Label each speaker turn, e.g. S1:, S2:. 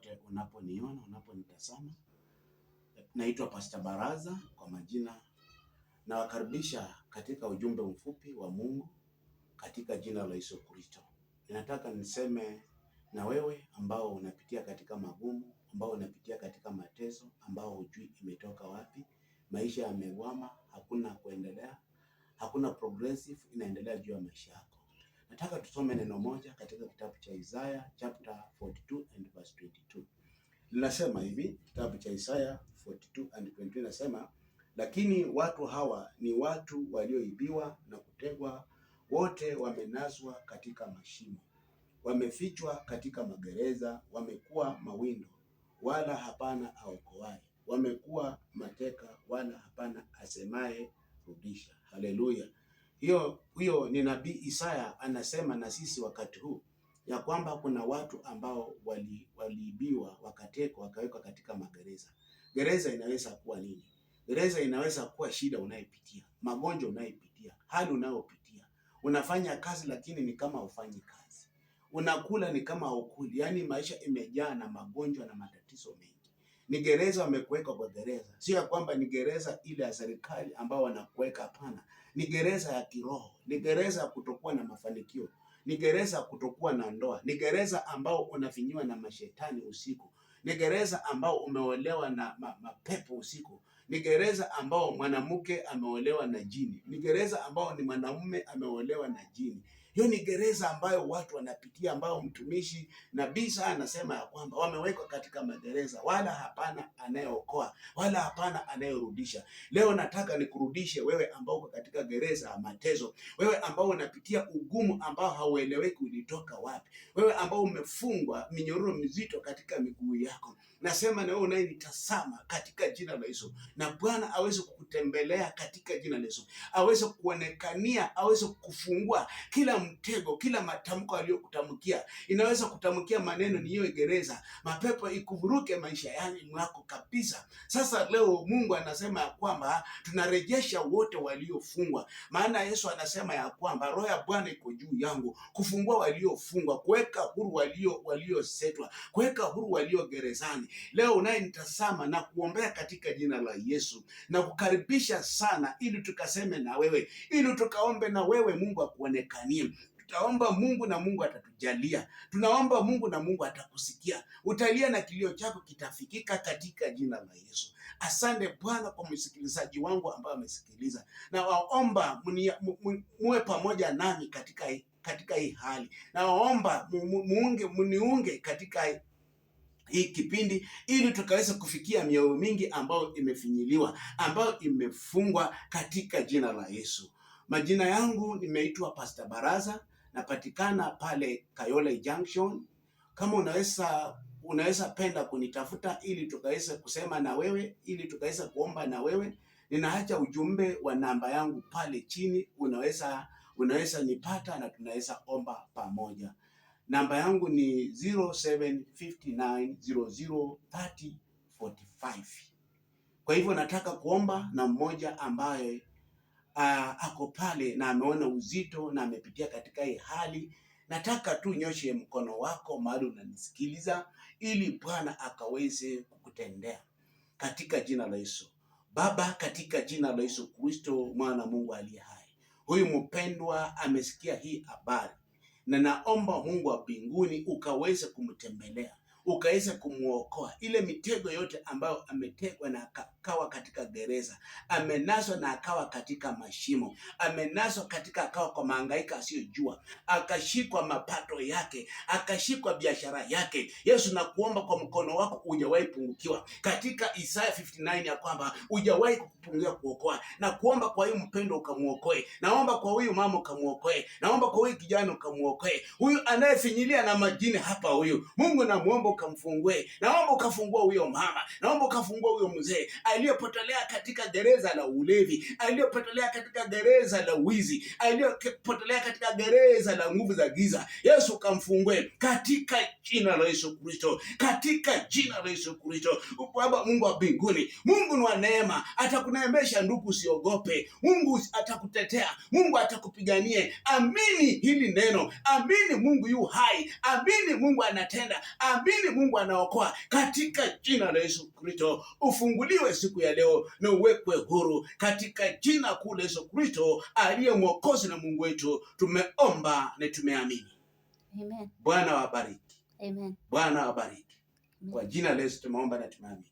S1: popote unaponiona, unaponitazama. Naitwa Pastor Baraza kwa majina. Nawakaribisha katika ujumbe mfupi wa Mungu katika jina la Yesu Kristo. Ninataka niseme na wewe ambao unapitia katika magumu, ambao unapitia katika mateso, ambao hujui imetoka wapi. Maisha yamegwama, hakuna kuendelea, hakuna progressive inaendelea juu ya maisha yako. Nataka tusome neno moja katika kitabu cha Isaiah chapter 42 and verse 22. Linasema hivi, kitabu cha Isaiah 42 and 22 linasema, lakini watu hawa ni watu walioibiwa na kutegwa, wote wamenaswa katika mashimo, wamefichwa katika magereza, wamekuwa mawindo wala hapana aokoaye, wamekuwa mateka wala hapana asemaye rudisha. Haleluya. Hiyo ni nabii Isaya anasema na sisi wakati huu ya kwamba kuna watu ambao waliibiwa, wakatekwa, wakawekwa katika magereza. Gereza inaweza kuwa nini? Gereza inaweza kuwa shida unayopitia, magonjwa unayopitia, hali unayopitia. Unafanya kazi lakini ni kama hufanyi kazi. Unakula ni kama hukuli. Yaani maisha imejaa na magonjwa na matatizo mengi. Ni gereza wamekuweka kwa gereza. Sio ya kwamba ni gereza ile ya serikali ambao wanakuweka, hapana. Ni gereza ya kiroho. Ni gereza ya kutokuwa na mafanikio. Ni gereza kutokuwa na ndoa. Ni gereza ambao unafinyiwa na mashetani usiku. Ni gereza ambao umeolewa na mapepo usiku. Ni gereza ambao mwanamke ameolewa na jini. Ni gereza ambao ni mwanamume ameolewa na jini. Hiyo ni gereza ambayo watu wanapitia, ambao mtumishi nabii sana anasema ya kwamba wamewekwa katika magereza, wala hapana anayeokoa, wala hapana anayerudisha. Leo nataka nikurudishe wewe ambao uko katika gereza ya mateso, wewe ambao unapitia ugumu ambao haueleweki ulitoka wapi, wewe ambao umefungwa minyororo mizito katika miguu yako. Nasema na wewe unayenitazama katika jina la Yesu, na Bwana aweze kukutembelea katika jina la Yesu, aweze kuonekania, aweze kufungua kila mtego, kila matamko aliyokutamkia. Inaweza kutamkia maneno ni hiyo gereza, mapepo ikuvuruke maisha yako kabisa. Sasa leo Mungu anasema ya kwamba tunarejesha wote waliofungwa, maana Yesu anasema ya kwamba roho ya Bwana iko juu yangu kufungua waliofungwa, kuweka huru waliosetwa, kuweka huru walio gerezani. Leo unayenitazama na kuombea katika jina la Yesu, na kukaribisha sana ili tukaseme na wewe, ili tukaombe na wewe, Mungu akuonekanie. Tutaomba Mungu na Mungu atatujalia. Tunaomba Mungu na Mungu atakusikia. Utalia na kilio chako kitafikika katika jina la Yesu. Asante Bwana kwa msikilizaji wangu ambaye amesikiliza. Na waomba muwe pamoja nami katika hii hali. Na waomba muniunge katika hii kipindi ili tukaweza kufikia mioyo mingi ambayo imefinyiliwa, ambayo imefungwa katika jina la Yesu. Majina yangu nimeitwa Pastor Baraza, napatikana pale Kayole Junction. Kama unaweza penda kunitafuta ili tukaweza kusema na wewe, ili tukaweza kuomba na wewe, ninaacha ujumbe wa namba yangu pale chini, unaweza nipata na tunaweza omba pamoja. Namba yangu ni 0759003045. Kwa hivyo nataka kuomba na mmoja ambaye ako pale na ameona uzito na amepitia katika hii hali. Nataka tu nyoshe mkono wako mahali unanisikiliza, ili Bwana akaweze kukutendea katika jina la Yesu. Baba, katika jina la Yesu Kristo, mwana Mungu aliye hai, huyu mpendwa amesikia hii habari, na naomba Mungu wa mbinguni ukaweze kumtembelea, ukaweze kumuokoa. Ile mitego yote ambayo ametegwa na akawa katika gereza, amenaswa na akawa katika mashimo, amenaswa katika akawa kwa mahangaika asiyojua, akashikwa mapato yake, akashikwa biashara yake. Yesu, nakuomba kwa mkono wako hujawahi pungukiwa. Katika Isaya 59 ya kwamba hujawahi kupungukia kuokoa. Na kuomba kwa huyu mpendo ukamuokoe. Naomba kwa huyu mama ukamuokoe. Naomba kwa huyu kijana ukamuokoe. Huyu anayefinyilia na majini hapa, huyu Mungu namuomba ukamfungue. Naomba ukafungua huyo mama. Naomba ukafungua huyo mzee aliyepotelea katika gereza la ulevi, aliyepotelea katika gereza la wizi, aliyepotelea katika gereza la nguvu za giza. Yesu kamfungue katika jina la Yesu Kristo, katika jina la Yesu Kristo. Baba Mungu wa mbinguni, Mungu ni wa neema, atakuneemesha ndugu, usiogope. Mungu atakutetea, Mungu atakupiganie. Amini hili neno, amini Mungu yu hai, amini Mungu anatenda, amini lakini Mungu anaokoa katika jina la Yesu Kristo. Ufunguliwe siku ya leo na uwekwe huru katika jina kuu la Yesu Kristo aliye Mwokozi na Mungu wetu. Tumeomba na tumeamini.
S2: Amen.
S1: Bwana wabariki.
S2: Amen.
S1: Bwana wabariki. Kwa jina la Yesu tumeomba na tumeamini.